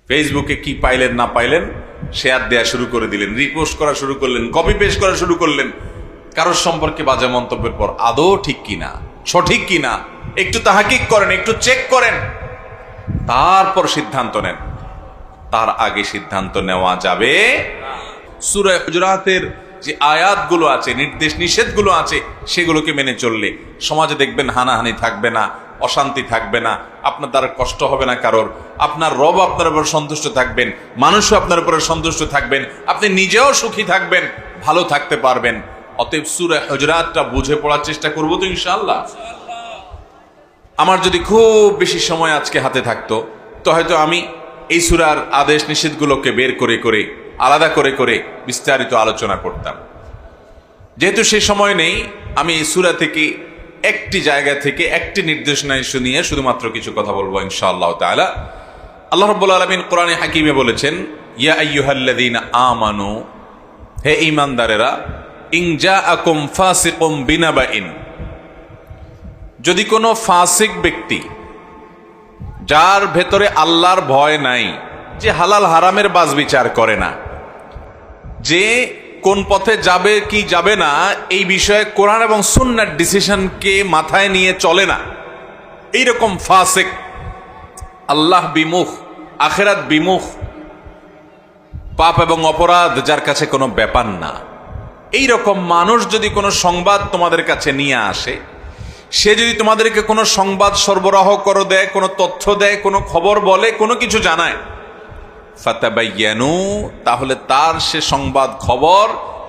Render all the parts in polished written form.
ফেসবুকে কি পাইলেন না পাইলেন শেয়ার দেয়া শুরু করে দিলেন, রিপোস্ট করা শুরু করলেন, কপি পেস্ট করা শুরু করলেন। কারোর সম্পর্কে বাজে মন্তব্যের পর আদৌ ঠিক কিনা, সঠিক কিনা একটু তাহাকিক করেন, একটু চেক করেন, তারপর সিদ্ধান্ত নেন। তার আগে সিদ্ধান্ত নেওয়া যাবে সূরা হুজুরাতের যে আয়াতগুলো আছে, নির্দেশ নিষেধগুলো আছে, সেগুলোকে মেনে চললে সমাজে দেখবেন হানাহানি থাকবে না, অশান্তি থাকবে না, আপনার দ্বারা কষ্ট হবে না কারোর, আপনার রব আপনার উপর সন্তুষ্ট থাকবেন, মানুষও আপনার উপরে সন্তুষ্ট থাকবেন, আপনি নিজেও সুখী থাকবেন, ভালো থাকতে পারবেন। অতএব সূরা হুজুরাতটা বুঝে পড়ার চেষ্টা করবো তো ইনশাআল্লাহ। আমার যদি খুব বেশি সময় আজকে হাতে থাকতো তো হয়তো আমি এই সূরার আদেশ নিষেধগুলোকে বের করে করে আলাদা করে করে বিস্তারিত আলোচনা করতাম। যেহেতু সে সময় নেই, আমি এই সূরা থেকে একটি জায়গা থেকে একটি নির্দেশনা শুনিয়ে শুধুমাত্র কিছু কথা বলবো ইনশাআল্লাহ তাআলা। আল্লাহ রাব্বুল আলামিন কোরআনে হাকিমে বলেছেন, ইয়া আইয়ুহাল্লাযীনা আমানু, হে ঈমানদারেরা, ইন জাআকুম ফাসিকুম বিনাবাইন, যদি কোনো ফাসিক ব্যক্তি যার ভেতরে আল্লাহর ভয় নাই, যে হালাল হারামের বাজ বিচার করে না, যে কোন পথে যাবে কি যাবে না এই বিষয়ে কোরআন এবং সুন্নাহর ডিসিশনকে মাথায় নিয়ে চলে না, এইরকম ফাসিক, আল্লাহ বিমুখ, আখিরাত বিমুখ, পাপ এবং অপরাধ যার কাছে কোনো ব্যাপার না, এইরকম মানুষ যদি কোনো সংবাদ তোমাদের কাছে নিয়ে আসে, সে যদি তোমাদেরকে কোনো সংবাদ সরবরাহ করে দেয়, কোনো তথ্য দেয়, কোনো খবর বলে, কোনো কিছু জানায়, ফাতাবায়ানু, তাহলে তার সে সংবাদ খবর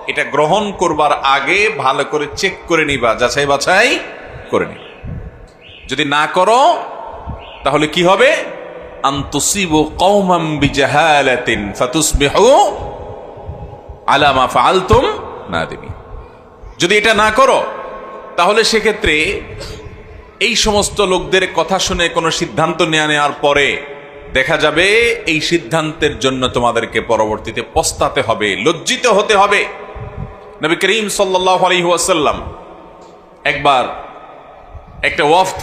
এটা গ্রহণ করবার আগে ভালো করে চেক করে নিবা, যাচাই বাছাই করে নিবা। যদি না করো তাহলে কি হবে? আনতুসিবু কওমান বিজাহালাতিন ফাতুসবিহু আলা মা ফাআলতুম নাদিমিন। যদি এটা না করো তাহলে সেক্ষেত্রে এই সমস্ত লোকদের কথা শুনে কোনো সিদ্ধান্ত নেওয়ার পরে দেখা যাবে এই সিদ্ধান্তের জন্য তোমাদেরকে পরবর্তীতে পস্তাতে হবে, লজ্জিত হতে হবে। নবী করিম সাল্লাল্লাহু আলাইহি ওয়াসাল্লাম একবার একটা ওয়াফদ,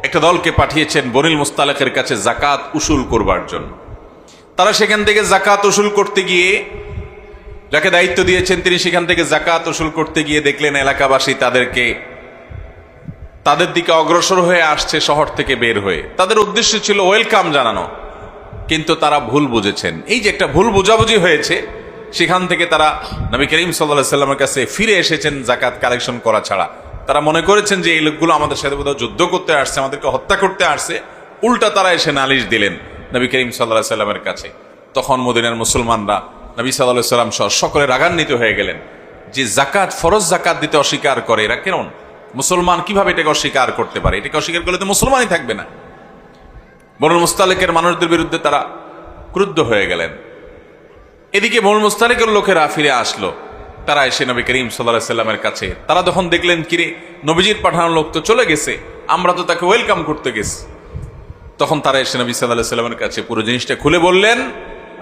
একটা দলকে পাঠিয়েছেন বনিল মুস্তালিকের কাছে যাকাত উসুল করবার জন্য। তারা সেখান থেকে যাকাত উসুল করতে গিয়ে, যাকে দায়িত্ব দিয়েছেন তিনি সেখান থেকে যাকাত উসুল করতে গিয়ে দেখলেন এলাকাবাসী তাদের দিকে অগ্রসর হয়ে আসছে শহর থেকে বের হয়ে। তাদের উদ্দেশ্য ছিল ওয়েলকাম জানানো, কিন্তু তারা ভুল বুঝেছেন। এই যে একটা ভুল বোঝাবুঝি হয়েছে, সেখান থেকে তারা নবী করিম সাল্লাল্লাহু আলাইহি ওয়াসাল্লামের কাছে ফিরে এসেছেন যাকাত কালেকশন করা ছাড়া। তারা মনে করেছেন যে এই লোকগুলো আমাদের সাথে বোধহয় যুদ্ধ করতে আসছে, আমাদেরকে হত্যা করতে আসছে। উল্টা তারা এসে নালিশ দিলেন নবী করিম সাল্লাল্লাহু আলাইহি ওয়াসাল্লামের কাছে। তখন মদিনার মুসলমানরা নবী সাল্লাল্লাহু আলাইহি ওয়াসাল্লাম সহ সকলে রাগান্বিত হয়ে গেলেন যে জাকাত, ফরজ জাকাত দিতে অস্বীকার করে এরা, কেন মুসলমান কিভাবে এটাকে অস্বীকার করতে পারে? এটাকে অস্বীকার করলে তো মুসলমানই থাকবে না। বনুল মুস্তালিকের মানুষদের বিরুদ্ধে তারা ক্রুদ্ধ হয়ে গেলেন। এদিকে বনুল মুস্তালিকের লোকেরা ফিরে আসলো, তারা এসে নবী করিম সাল্লাল্লাহু আলাইহি ওয়াসাল্লামের কাছে। তারা যখন দেখলেন কিরে নবীজির পাঠানো লোক তো চলে গেছে, আমরা তো তাকে ওয়েলকাম করতে গেছি, তখন তারা এসে নবী সাল্লাল্লাহু আলাইহি ওয়াসাল্লামের কাছে পুরো জিনিসটা খুলে বললেন।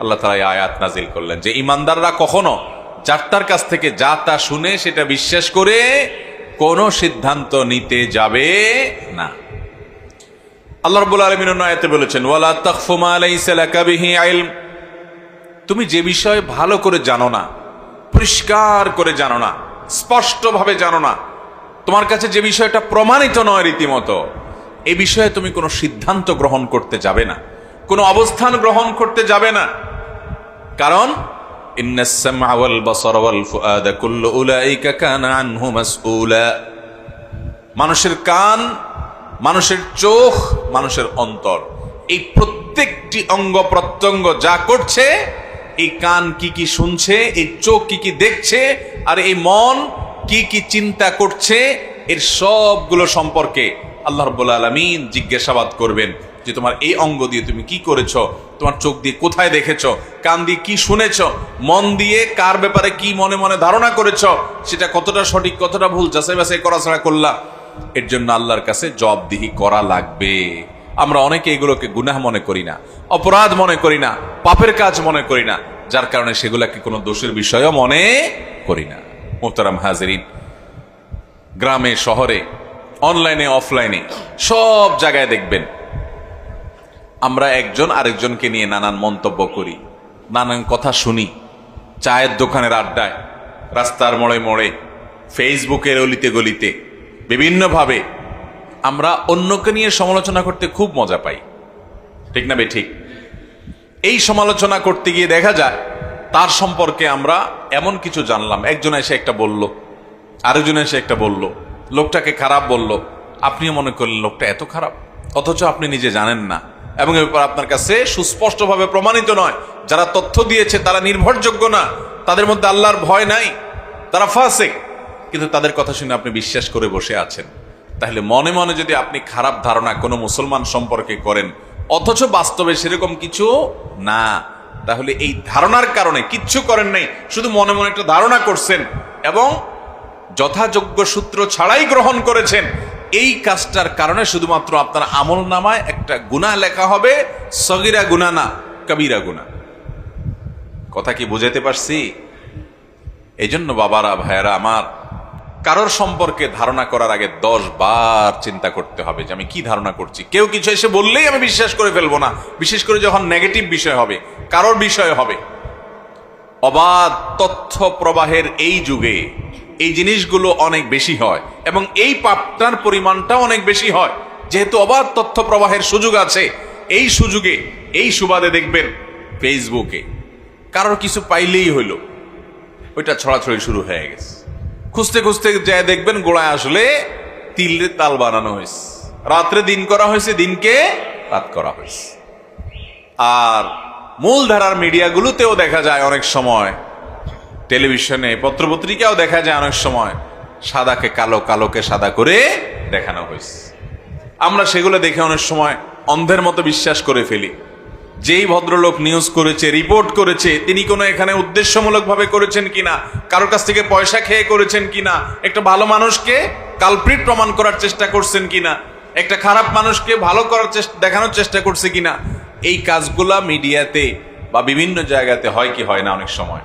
আল্লাহ তাআলা এই আয়াত নাজিল করলেন যে ঈমানদাররা কখনো যার কাছ থেকে যা তা শুনে সেটা বিশ্বাস করে কোনো সিদ্ধান্ত নিতে যাবে না। আল্লাহ রাব্বুল আলামিন অন্য আয়াতে বলেছেন, ওয়ালা তাখফু মা লাইসা লাকা বিহি ইলম, তুমি যে বিষয় ভালো করে জানো না, পরিষ্কার করে জানো না, স্পষ্টভাবে জানো না, তোমার কাছে যে বিষয়টা প্রমাণিত নয় রীতিমতো, এই বিষয়ে তুমি কোনো সিদ্ধান্ত গ্রহণ করতে যাবে না, কোনো অবস্থান গ্রহণ করতে যাবে না। কারণ ইন্নাস সামআ ওয়াল বাসারা ওয়াল ফুআদা কুল্লু উলাইকা কানা আনহু মাসউলা, মানুষের কান, মানুষের চোখ, মানুষের অন্তর, এই প্রত্যেকটি অঙ্গ প্রত্যঙ্গ যা করছে, এই কান কি কি শুনছে, এই চোখ কি কি দেখছে, আর এই মন কি কি চিন্তা করছে, এর সবগুলো সম্পর্কে আল্লাহ রাব্বুল আলামিন জিজ্ঞাসাবাদ করবেন যে তোমার এই অঙ্গ দিয়ে তুমি কি করেছো, তোমার চোখ দিয়ে কোথায় দেখেছো, কান দিয়ে কি শুনেছো, মন দিয়ে কার ব্যাপারে কি মনে মনে ধারণা করেছো, সেটা কতটা সঠিক কতটা ভুল যাচাই বাছাই করা ছাড়া করলা। এর জন্য আল্লাহর কাছে জবাবদিহি করা লাগবে। আমরা অনেকে এগুলোকে গুনাহ মনে করি না, অপরাধ মনে করি না, পাপের কাজ মনে করি না, যার কারণে সেগুলাকে কোনো দোষের বিষয়ও মনে করি না। মুহতারাম হাজিরিন, গ্রামে শহরে, অনলাইনে অফলাইনে সব জায়গায় দেখবেন আমরা একজন আরেকজনকে নিয়ে নানান মন্তব্য করি, নানান কথা শুনি, চায়ের দোকানের আড্ডায়, রাস্তার মোড়ে মোড়ে, ফেসবুকের অলিতে গলিতে, বিভিন্নভাবে আমরা অন্যকে নিয়ে সমালোচনা করতে খুব মজা পাই, ঠিক না বে ঠিক? এই সমালোচনা করতে গিয়ে দেখা যায় তার সম্পর্কে আমরা এমন কিছু জানলাম, একজন এসে একটা বলল, আরেকজন এসে একটা বলল, লোকটাকে খারাপ বলল, আপনিও মনে করলেন লোকটা এত খারাপ, অথচ আপনি নিজে জানেন না এবং এরপর আপনার কাছে সুস্পষ্টভাবে প্রমাণিত নয় যারা তথ্য দিয়েছে তারা নির্ভরযোগ্য না, তাদের মধ্যে আল্লাহর ভয় নাই, তারা ফাসিক, কিন্তু তাদের কথা শুনে আপনি বিশ্বাস করে বসে আছেন। তাহলে মনে মনে যদি আপনি খারাপ ধারণা কোনো মুসলমান সম্পর্কে করেন অথচ বাস্তবে সেরকম কিছু না, তাহলে এই ধারণার কারণে কিচ্ছু করেন নাই, শুধু মনে মনে একটা ধারণা করছেন এবং যথাযোগ্য সূত্র ছাড়াই গ্রহণ করেছেন, এই কাজটার কারণে শুধুমাত্র আপনার আমল নামায় একটা গুনাহ লেখা হবে, সগীরা গুনাহ না, কবিরা গুনাহ। কথা কি বুঝাতে পারছি? এই জন্য বাবারা, ভাইয়েরা আমার, কারোর সম্পর্কে ধারণা করার আগে 10 বার চিন্তা করতে হবে যে আমি কি ধারণা করছি। কেউ কিছু এসে বললেই আমি বিশ্বাস করে ফেলবো না, বিশেষ করে যখন নেগেটিভ বিষয় হবে, কারোর বিষয় হবে। অবাধ তথ্য প্রবাহের এই যুগে এই জিনিসগুলো অনেক বেশি হয় এবং এই পাপটার পরিমাণটা অনেক বেশি হয়। যেহেতু অবাধ তথ্য প্রবাহের সুযোগ আছে, এই সুযোগে, এই সুবাদে দেখবেন ফেসবুকে কারোর কিছু পাইলেই হইল, ওইটা ছড়াছড়ি শুরু হয়ে গেছে। খুঁজতে খুঁজতে যায় দেখবেন গোড়ায় আসলে তিলের তাল বানানো হয়েছে, রাত্রে দিন করা হয়েছে, দিনকে রাত করা হয়েছে। আর মূলধারার মিডিয়াগুলোতেও দেখা যায় অনেক সময়, টেলিভিশনে, পত্রপত্রিকাও দেখা যায় অনেক সময় সাদাকে কালো, কালোকে সাদা করে দেখানো হয়েছে। আমরা সেগুলো দেখে অনেক সময় অন্ধের মতো বিশ্বাস করে ফেলি। যেই ভদ্রলোক নিউজ করেছে, রিপোর্ট করেছে, তিনি কোনো এখানে উদ্দেশ্যমূলকভাবে করেছেন কিনা, কারোর কাছ থেকে পয়সা খেয়ে করেছেন কিনা, একটা ভালো মানুষকে কালপ্রিট প্রমাণ করার চেষ্টা করছেন কিনা, একটা খারাপ মানুষকে ভালো করার দেখানোর চেষ্টা করছে কিনা, এই কাজগুলা মিডিয়াতে বা বিভিন্ন জায়গাতে হয় কি হয় না অনেক সময়।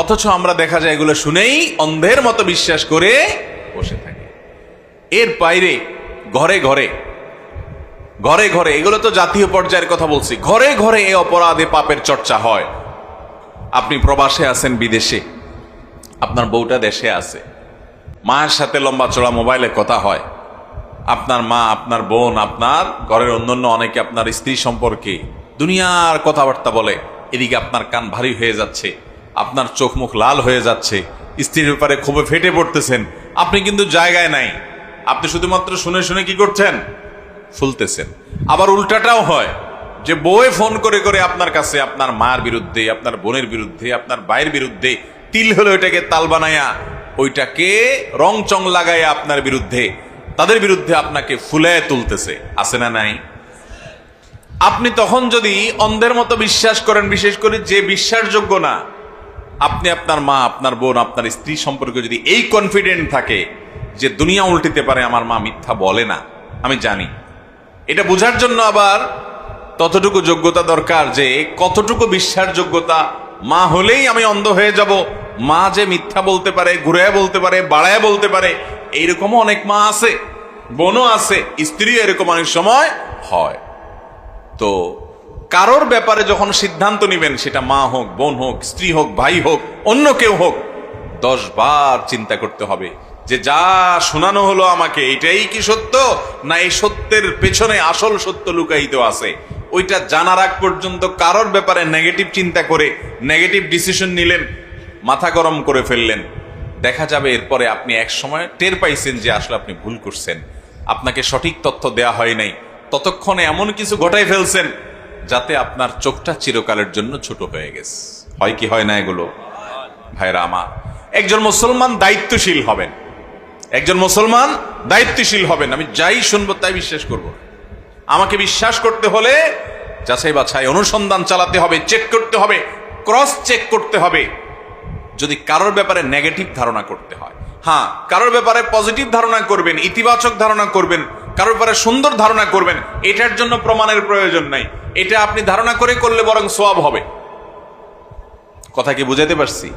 অথচ আমরা দেখা যায় এগুলো শুনেই অন্ধের মতো বিশ্বাস করে বসে থাকি। এর বাইরে ঘরে ঘরে, ঘরে ঘরে, এগুলো তো জাতীয় পর্যায়ের কথা বলছি, ঘরে ঘরে এই অপরাধে পাপের চর্চা হয়। আপনি প্রবাসে আছেন, বিদেশে, আপনার বউটা দেশে আছে, মায়ের সাথে লম্বা চড়া মোবাইলে কথা হয়, আপনার মা, আপনার বোন, আপনার ঘরের অন্যান্য অনেকে আপনার স্ত্রী সম্পর্কে দুনিয়ার কথাবার্তা বলে, এদিকে আপনার কান ভারী হয়ে যাচ্ছে, আপনার চোখ মুখ লাল হয়ে যাচ্ছে, স্ত্রীর ব্যাপারে ক্ষোভে ফেটে পড়তেছেন, আপনি কিন্তু জায়গায় নাই, আপনি শুধুমাত্র শুনে শুনে কি করছেন, ফুলতেছেন। আবার উল্টাটাও হয় যে বউয়ে ফোন করে করে আপনার কাছে আপনার মায়ের বিরুদ্ধে, আপনার বোনের বিরুদ্ধে, আপনার ভাইয়ের বিরুদ্ধে, তিল হলে ওইটাকে তাল বানায়া, ওইটাকে রং চং লাগাইয়া আপনার বিরুদ্ধে, তাদের বিরুদ্ধে আপনাকে ফুলায় তুলতেছে, আছে না নাই? আপনি তখন যদি অন্ধের মতো বিশ্বাস করেন, বিশেষ করে যে বিশ্বাসযোগ্য না, আপনি আপনার মা, আপনার বোন, আপনার স্ত্রী সম্পর্কে যদি এই কনফিডেন্ট থাকে যে দুনিয়া উল্টিতে পারে, আমার মা মিথ্যা বলে না, আমি জানি, এটা বোঝার জন্য আবার ততটুকু যোগ্যতা দরকার যে কতটুকু বিশ্বাসযোগ্যতা, মা হলেই আমি অন্ধ হয়ে যাব, মা যে মিথ্যা বলতে পারে, ঘুরে বলতে পারে, বাড়ায় বলতে পারে, এইরকমও অনেক মা আছে, বোনও আছে, স্ত্রীও এরকম অনেক সময় হয়। তো কারোর ব্যাপারে যখন সিদ্ধান্ত নেবেন, সেটা মা হোক, বোন হোক, স্ত্রী হোক, ভাই হোক, অন্য কেউ হোক, 10 বার চিন্তা করতে হবে যে যা শোনানো হলো আমাকে, এটাই কি সত্য, না এই সত্যের পেছনে আসল সত্য লুকায়িত আছে। ওইটা জানার আগ পর্যন্ত কারোর ব্যাপারে নেগেটিভ চিন্তা করে নেগেটিভ ডিসিশন নিলেন, মাথা গরম করে ফেললেন, দেখা যাবে এরপরে আপনি এক সময় টের পাইছেন যে আসলে আপনি ভুল করছেন, আপনাকে সঠিক তথ্য দেয়া হয় নাই, ততক্ষণে এমন কিছু ঘটাই ফেলছেন যাতে আপনার চোখটা চিরকালের জন্য ছোট হয়ে গেছে। হয় কি হয় না এগুলো? ভাইরা আমার, একজন মুসলমান দায়িত্বশীল হবেন, একজন মুসলমান দায়িত্বশীল হবেন। আমি যাই শুনবো তাই বিশ্বাস করব। আমাকে বিশ্বাস করতে হলে যাচাই বাছাই, অনুসন্ধান চালাতে হবে, চেক করতে হবে, ক্রস চেক করতে হবে। যদি কারোর ব্যাপারে নেগেটিভ ধারণা করতে হয়, হ্যাঁ, কারোর ব্যাপারে পজিটিভ ধারণা করবেন, ইতিবাচক ধারণা করবেন, কারোর ব্যাপারে সুন্দর ধারণা করবেন, এটার জন্য প্রমাণের প্রয়োজন নাই, এটা আপনি ধারণা করে করলে বরং সওয়াব হবে। কথা কি বুঝাতে পারছি?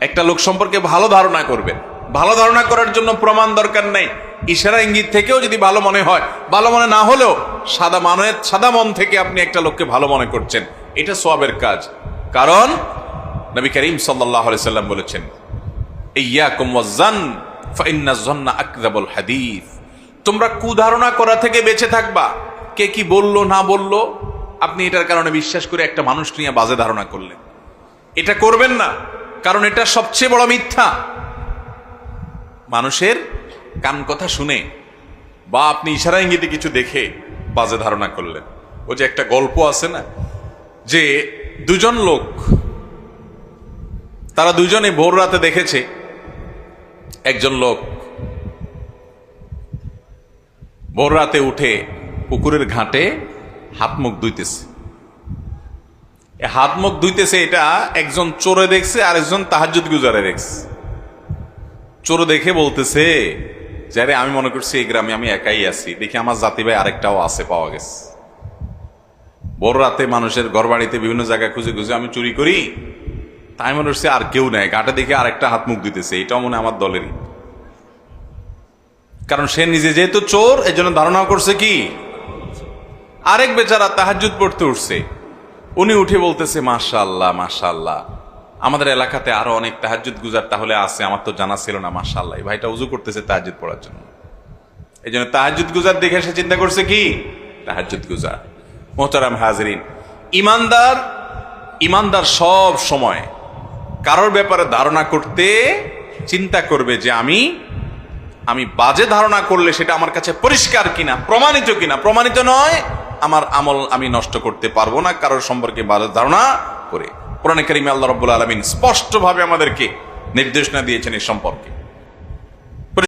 একটা লোক সম্পর্কে ভালো ধারণা করবেন, ভালো ধারণা করার জন্য প্রমাণ দরকার নাই, ইশারা ইঙ্গিত থেকেও যদি ভালো মনে হয়, ভালো মনে না হলেও সাদা মন থেকে আপনি একটা লোককে ভালো মনে করছেন, এটা সওয়াবের কাজ। কারণ নবী করিম সাল্লাল্লাহু আলাইহি সাল্লাম বলেছেন, ইয়্যাকুম ওয়াজ্জান ফাইন্নাজ যান্না আকযাবুল হাদীস। তোমরা কুধারণা করা থেকে বেঁচে থাকবা। কে কি বললো না বললো, আপনি এটার কারণে বিশ্বাস করে একটা মানুষ নিয়ে বাজে ধারণা করলেন, এটা করবেন না, কারণ এটা সবচেয়ে বড় মিথ্যা। মানুষের কান কথা শুনে বা আপনি ইশারা ইঙ্গিতে কিছু দেখে বাজে ধারণা করলেন। ও যে একটা গল্প আছে না, যে দুজন লোক, তারা দুজনে ভোর রাতে দেখেছে একজন লোক ভোর রাতে উঠে পুকুরের ঘাটে হাত মুখ ধুইতেছে। হাত মুখ ধুইতেছে এটা একজন চোরে দেখছে আর একজন তাহাজ্জুদ গুজারে দেখছে। চোর দেখে বলতেছে, যারে আমি মনে করছি এই গ্রামে আমি একাই আছি, দেখি আমার জাতি ভাই আরেকটাও আছে, পাওয়া গেছে। ভোর রাতে মানুষের ঘর বাড়িতে বিভিন্ন জায়গায় খুঁজে খুঁজে আমি চুরি করি, তাই মনে হচ্ছে আর কেউ নেই, ঘাটে দেখে আরেকটা হাত মুখ দিতেছে, এটাও মনে হয় আমার দলেরই। কারণ সে নিজে যেহেতু চোর, এই জন্য ধারণা করছে কি আরেক বেচারা তাহাজ্জুদ পড়তে উঠছে, উনি উঠে বলতেছে, মাশাআল্লাহ মাশাআল্লাহ, আমাদের এলাকাতে আরো অনেক তাহাজ্জুদ গুজার তাহলে আছে, আমার তো জানা ছিল না, মাশাআল্লাহ। এই ভাইটা উজু করতেছে তাহাজ্জুদ পড়ার জন্য। এই জন্য তাহাজ্জুদ গুজার দেখে সে চিন্তা করছে কি তাহাজ্জুদ গুজার। মোহতারাম হাজরিন, ইমানদার সব সময় কারোর ব্যাপারে ধারণা করতে চিন্তা করবে যে আমি বাজে ধারণা করলে সেটা আমার কাছে পরিষ্কার কিনা, প্রমাণিত কিনা। প্রমাণিত নয়, আমার আমল আমি নষ্ট করতে পারবো না কারোর সম্পর্কে বাজে ধারণা করে। কোরআনে কারিমে আল্লাহ রাব্বুল আলামিন স্পষ্টভাবে আমাদেরকে নির্দেশনা দিয়েছেন এই সম্পর্কে।